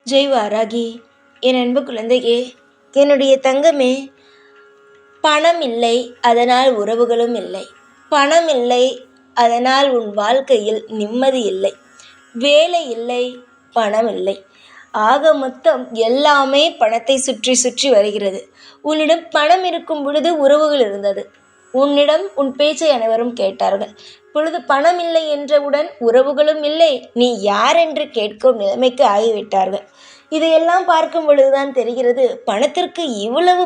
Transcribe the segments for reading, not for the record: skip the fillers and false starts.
ஜெய் வாராகி. என் அன்பு குழந்தையே, என்னுடைய தங்கமே, பணம் இல்லை, அதனால் உறவுகளும் இல்லை. பணம் இல்லை, அதனால் உன் வாழ்க்கையில் நிம்மதி இல்லை. வேலை இல்லை, பணம் இல்லை. ஆக மொத்தம் எல்லாமே பணத்தை சுற்றி சுற்றி வருகிறது. உன்னிடம் பணம் இருக்கும் பொழுது உறவுகள் இருந்தது. உன்னிடம் உன் பேச்சை அனைவரும் கேட்டார்கள். இப்பொழுது பணம் இல்லை என்றவுடன் உறவுகளும் இல்லை, நீ யார் என்று கேட்கும் நிலைமைக்கு ஆகிவிட்டார்கள். இதையெல்லாம் பார்க்கும் பொழுதுதான் தெரிகிறது பணத்திற்கு இவ்வளவு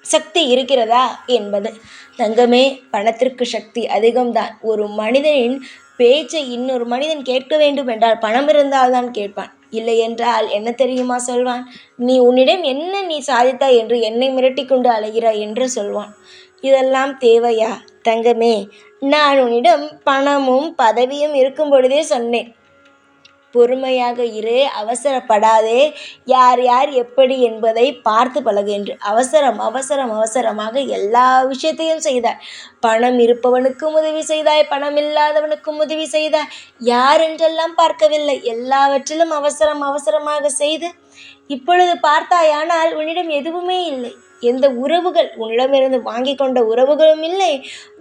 சக்தி இருக்கிறதா என்பது. தங்கமே, பணத்திற்கு சக்தி அதிகம்தான். ஒரு மனிதனின் பேச்சை இன்னொரு மனிதன் கேட்க வேண்டும் என்றால் பணம் இருந்தால்தான் கேட்பான். இல்லை என்றால் என்ன தெரியுமா சொல்வான்? நீ உன்னிடம் என்ன நீ சாதித்தாய் என்று என்னை மிரட்டி கொண்டு அலைகிறாய் என்று சொல்வான். இதெல்லாம் தேவையா? தங்கமே, நான் உன்னிடம் பணமும் பதவியும் இருக்கும் பொழுதே சொன்னேன், பொறுமையாக இரு, அவசரப்படாதே, யார் யார் எப்படி என்பதை பார்த்து பழகு என்று. அவசரமாக எல்லா விஷயத்தையும் செய்தாய். பணம் இருப்பவனுக்கும் உதவி செய்தாய், பணம் இல்லாதவனுக்கும் உதவி செய்தாய். யார் என்றெல்லாம் பார்க்கவில்லை. எல்லாவற்றிலும் அவசரமாக செய்து இப்பொழுது பார்த்தாயானால் உன்னிடம் எதுவுமே இல்லை. எந்த உறவுகள், உன்னிடமிருந்து வாங்கி கொண்ட உறவுகளும் இல்லை.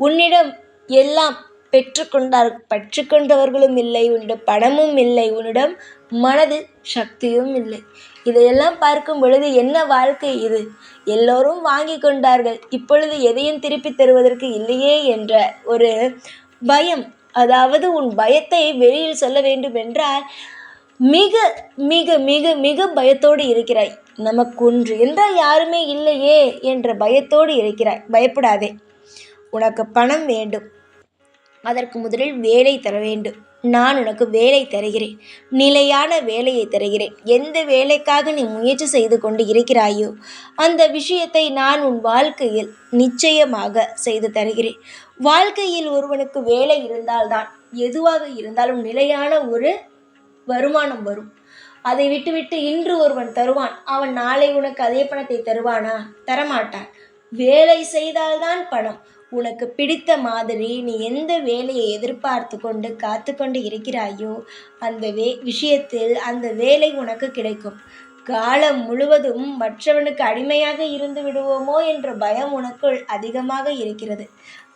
உன்னிடம் எல்லாம் பெற்றுக்கொண்டவர்களும் இல்லை. உன்னிடம் பணமும் இல்லை. உன்னிடம் மனதில் சக்தியும் இல்லை. இதையெல்லாம் பார்க்கும் பொழுது என்ன வாழ்க்கை இது? எல்லோரும் வாங்கி கொண்டார்கள், இப்பொழுது எதையும் திருப்பி தருவதற்கு இல்லையே என்ற ஒரு பயம். அதாவது உன் பயத்தை வெளியில் சொல்ல வேண்டும் என்றால் மிக மிக மிக மிக பயத்தோடு இருக்கிறாய். நமக்கு ஒன்று என்றால் யாருமே இல்லையே என்ற பயத்தோடு இருக்கிறாய். பயப்படாதே. உனக்கு பணம் வேண்டும், அதற்கு முதலில் வேலை தர வேண்டும். நான் உனக்கு வேலை தருகிறேன், நிலையான வேலையை தருகிறேன். எந்த வேலைக்காக நீ முயற்சி செய்து கொண்டு இருக்கிறாயோ அந்த விஷயத்தை நான் உன் வாழ்க்கையில் நிச்சயமாக செய்து தருகிறேன். வாழ்க்கையில் ஒருவனுக்கு வேலை இருந்தால்தான் எதுவாக இருந்தாலும் நிலையான ஒரு வருமானம் வரும். அதை விட்டுவிட்டு இன்று ஒருவன் தருவான், அவன் நாளை உனக்கு அதே பணத்தை தருவானா? தரமாட்டான். வேலை செய்தால்தான் பணம். உனக்கு பிடித்த மாதிரி நீ எந்த வேலையை எதிர்பார்த்து கொண்டு காத்து கொண்டு இருக்கிறாயோ அந்த விஷயத்தில் அந்த வேலை உனக்கு கிடைக்கும். காலம் முழுவதும் மற்றவனுக்கு அடிமையாக இருந்து விடுவோமோ என்ற பயம் உனக்குள் அதிகமாக இருக்கிறது.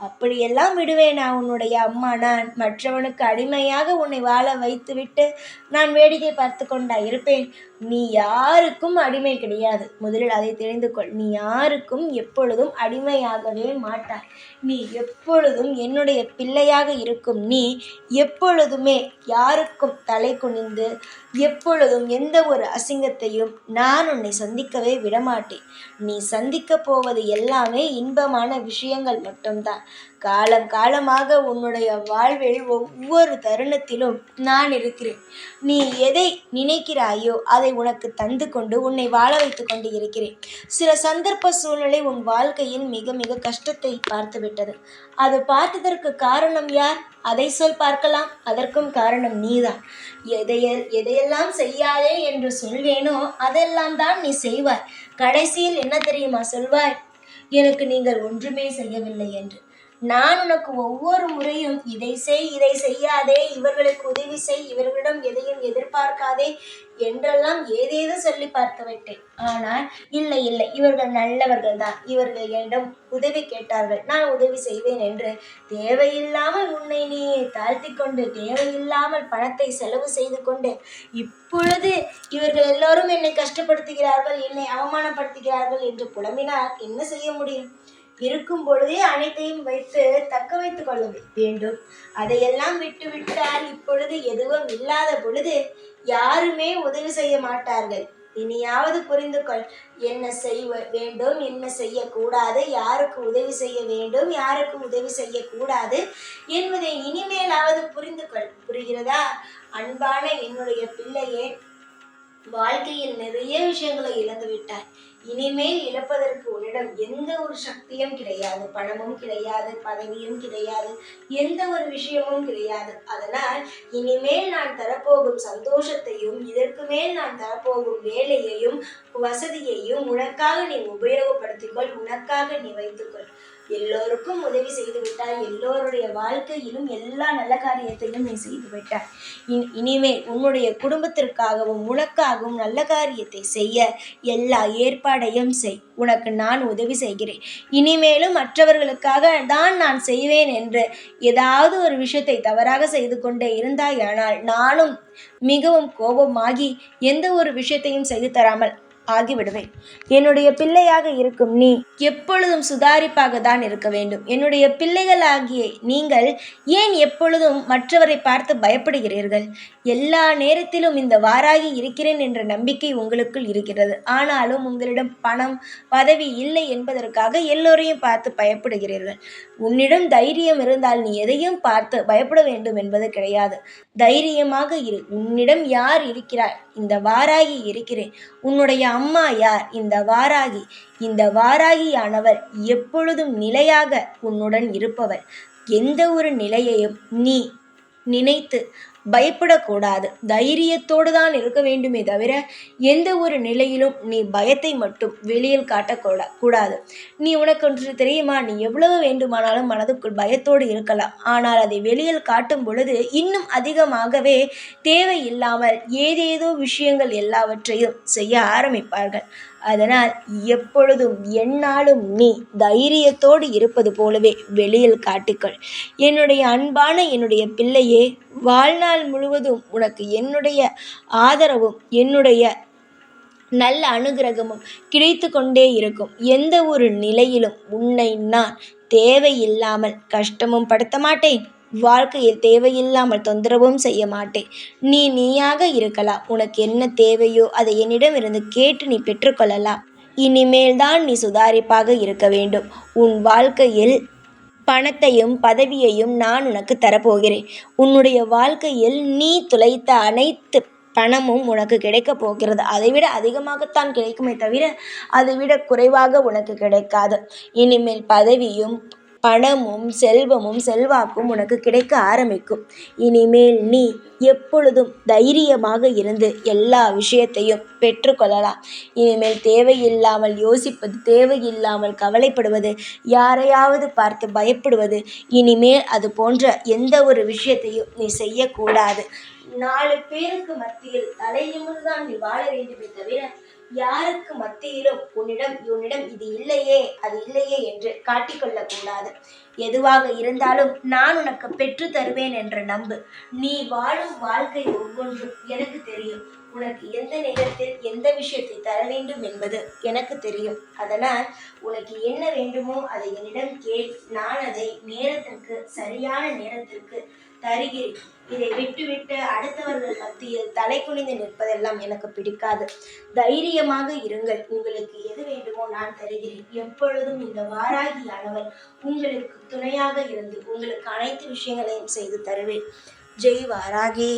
அப்படியெல்லாம் விடுவேனா உன்னுடைய அம்மா? நான் மற்றவனுக்கு அடிமையாக உன்னை வாழ வைத்துவிட்டு நான் வேடிக்கை பார்த்து கொண்டா இருப்பேன்? நீ யாருக்கும் அடிமை கிடையாது. முதலில் அதை தெரிந்து கொள். நீ யாருக்கும் எப்பொழுதும் அடிமையாகவே மாட்டாய். நீ எப்பொழுதும் என்னுடைய பிள்ளையாக இருக்கும். நீ எப்பொழுதுமே யாருக்கும் தலை குனிந்து எப்பொழுதும் எந்த ஒரு அசிங்கத்தையும் நான் உன்னை சந்திக்கவே விடமாட்டேன். நீ சந்திக்க போவது எல்லாமே இன்பமான விஷயங்கள் மட்டும்தான். காலமாக உன்னுடைய வாழ்வில் ஒவ்வொரு தருணத்திலும் நான் இருக்கிறேன். நீ எதை நினைக்கிறாயோ அதை உனக்கு தந்து கொண்டு உன்னை வாழ வைத்து கொண்டு இருக்கிறேன். சில சந்தர்ப்ப சூழ்நிலை உன் வாழ்க்கையில் மிக மிக கஷ்டத்தை பார்த்து விட்டது. அது பார்த்ததற்கு காரணம் யார்? அதை சொல் பார்க்கலாம். அதற்கும் காரணம் நீதான். எதையெல்லாம் செய்யாதே என்று சொல்வேனோ அதெல்லாம் தான் நீ செய்வாய். கடைசியில் என்ன தெரியுமா சொல்வாய்? எனக்கு நீங்கள் ஒன்றுமே செய்யவில்லை என்று. நான் உனக்கு ஒவ்வொரு முறையும் இதை செய், இதை செய்யாதே, இவர்களுக்கு உதவி செய், இவர்களிடம் எதையும் எதிர்பார்க்காதே என்றெல்லாம் ஏதேதோ சொல்லி பார்த்து விட்டேன். ஆனால் இல்லை, இவர்கள் நல்லவர்கள் தான், இவர்கள் என்னிடம் உதவி கேட்டார்கள், நான் உதவி செய்வேன் என்று தேவையில்லாமல் உன்னை நீ தாழ்த்தி கொண்டு தேவையில்லாமல் பணத்தை செலவு செய்து கொண்டு இப்பொழுது இவர்கள் எல்லோரும் என்னை கஷ்டப்படுத்துகிறார்கள், என்னை அவமானப்படுத்துகிறார்கள் என்று புலம்பினால் என்ன செய்ய முடியும்? இருக்கும் பொழுதே அனைத்தையும் வைத்து தக்க வைத்துக் கொள்ள வேண்டும். அதையெல்லாம் விட்டுவிட்டால் இப்பொழுது எதுவும் இல்லாத பொழுது யாருமே உதவி செய்ய மாட்டார்கள். இனியாவது புரிந்து கொள். என்ன செய்ய வேண்டும், என்ன செய்யக்கூடாது, யாருக்கு உதவி செய்ய வேண்டும், யாருக்கு உதவி செய்யக்கூடாது என்பதை இனிமேலாவது புரிந்து கொள். புரிகிறதா? அன்பான என்னுடைய பிள்ளையே, வாழ்க்கையில் நிறைய விஷயங்களை இழந்து விட்டாய். இனிமேல் இழப்பதற்கு உன்னிடம் எந்த ஒரு சக்தியும் கிடையாது. பணமும் கிடையாது, பதவியும் கிடையாது, எந்த ஒரு விஷயமும் கிடையாது. அதனால் இனிமேல் நான் தரப்போகும் சந்தோஷத்தையும் இதற்கு மேல் நான் தரப்போகும் வேலையையும் வசதியையும் உனக்காக நீ உபயோகப்படுத்திக்கொள், உனக்காக நீ வைத்துக்கொள். எல்லோருக்கும் உதவி செய்து விட்டாய். எல்லோருடைய வாழ்க்கையிலும் எல்லா நல்ல காரியத்தையும் நீ செய்து விட்டாய். இனிமேல் உன்னுடைய குடும்பத்திற்காகவும் உனக்காகவும் நல்ல காரியத்தை செய்ய எல்லா ஏற்பாடையும் செய். உனக்கு நான் உதவி செய்கிறேன். இனிமேலும் மற்றவர்களுக்காக தான் நான் செய்வேன் என்று ஏதாவது ஒரு விஷயத்தை தவறாக செய்து கொண்டே இருந்தாயானால் நானும் மிகவும் கோபமாகி எந்த ஒரு விஷயத்தையும் செய்து தராமல் ஆகிவிடுவேன். என்னுடைய பிள்ளையாக இருக்கும் நீ எப்பொழுதும் சுதாரிப்பாக தான் இருக்க வேண்டும். என்னுடைய பிள்ளைகளாகிய நீங்கள் ஏன் எப்பொழுதும் மற்றவரை பார்த்து பயப்படுகிறீர்கள்? எல்லா நேரத்திலும் இந்த வாராகி இருக்கிறேன் என்ற நம்பிக்கை உங்களுக்குள் இருக்கிறது. ஆனாலும் உங்களிடம் பணம் பதவி இல்லை என்பதற்காக எல்லோரையும் பார்த்து பயப்படுகிறீர்கள். உன்னிடம் தைரியம் இருந்தால் நீ எதையும் பார்த்து பயப்பட வேண்டும் என்பது கிடையாது. தைரியமாக இரு. உன்னிடம் யார் இருக்கிறார்? இந்த வாராகி இருக்கிறேன். உன்னுடைய அம்மா யார்? இந்த வாராகி. இந்த வாராகியானவர் எப்பொழுதும் நிலையாக உன்னுடன் இருப்பவர். எந்த ஒரு நிலையையும் நீ நினைத்து பயப்படக்கூடாது. தைரியத்தோடு தான் இருக்க வேண்டுமே தவிர எந்த ஒரு நிலையிலும் நீ பயத்தை மட்டும் வெளியில் காட்டக்கூடாது. நீ உனக்கு ஒன்று தெரியுமா? நீ எவ்வளவு வேண்டுமானாலும் மனதுக்குள் பயத்தோடு இருக்கலாம். ஆனால் அதை வெளியில் காட்டும் பொழுது இன்னும் அதிகமாகவே தேவையில்லாமல் ஏதேதோ விஷயங்கள் எல்லாவற்றையும் செய்ய ஆரம்பிப்பார்கள். அதனால் எப்பொழுதும் எந்நாளும் நீ தைரியத்தோடு இருப்பது போலவே வெளியில் காட்டிக்கொள். என்னுடைய அன்பான என்னுடைய பிள்ளையே, வாழ்நாள் முழுவதும் உனக்கு என்னுடைய ஆதரவும் என்னுடைய நல்ல அனுகிரகமும் கிடைத்து கொண்டே இருக்கும். எந்த ஒரு நிலையிலும் உன்னை நான் தேவையில்லாமல் கஷ்டமும் படுத்த மாட்டேன். வாழ்க்கையில் தேவையில்லாமல் தொந்தரவும் செய்ய மாட்டேன். நீயாக இருக்கலாம். உனக்கு என்ன தேவையோ அதை என்னிடமிருந்து கேட்டு நீ பெற்றுக்கொள்ளலாம். இனிமேல் தான் நீ சுதாரிப்பாக இருக்க வேண்டும். உன் வாழ்க்கையில் பணத்தையும் பதவியையும் நான் உனக்கு தரப்போகிறேன். உன்னுடைய வாழ்க்கையில் நீ துளைத்த அனைத்து பணமும் உனக்கு கிடைக்கப் போகிறது. அதைவிட அதிகமாகத்தான் கிடைக்குமே தவிர அதைவிட குறைவாக உனக்கு கிடைக்காது. இனிமேல் பதவியும் பணமும் செல்வமும் செல்வாக்கும் உனக்கு கிடைக்க ஆரம்பிக்கும். இனிமேல் நீ எப்பொழுதும் தைரியமாக இருந்து எல்லா விஷயத்தையும் பெற்றுக்கொள்ளலாம். இனிமேல் தேவையில்லாமல் யோசிப்பது, தேவையில்லாமல் கவலைப்படுவது, யாரையாவது பார்த்து பயப்படுவது, இனிமேல் அது போன்ற எந்த ஒரு விஷயத்தையும் நீ செய்யக்கூடாது. 4 பேருக்கு மத்தியில் தலை நிமிர்ந்துதான் நீ வாழ வேண்டுமே தவிர யாருக்கு மத்தியிலும் உன்னிடம் இது இல்லையே அது இல்லையே என்று காட்டிக்கொள்ளக்கூடாது. எதுவாக இருந்தாலும் நான் உனக்கு பெற்று தருவேன் என்ற நம்பு. நீ வாழும் வாழ்க்கை ஒவ்வொன்றும் எனக்கு தெரியும். உனக்கு எந்த நேரத்தில் எந்த விஷயத்தை தர வேண்டும் என்பது எனக்கு தெரியும். அதனால் உனக்கு என்ன வேண்டுமோ அதை என்னிடம் கேள். நான் அதை நேரத்திற்கு சரியான நேரத்திற்கு தருகிறேன். இதை விட்டுவிட்டு அடுத்தவர்கள் மத்தியில் தலை குனிந்து நிற்பதெல்லாம் எனக்கு பிடிக்காது. தைரியமாக இருங்கள். உங்களுக்கு எது வேண்டுமோ நான் தருகிறேன். எப்பொழுதும் இந்த வாராகியானவர் உங்களுக்கு துணையாக இருந்து உங்களுக்கு அனைத்து விஷயங்களையும் செய்து தருவேன். ஜெய் வாராகி.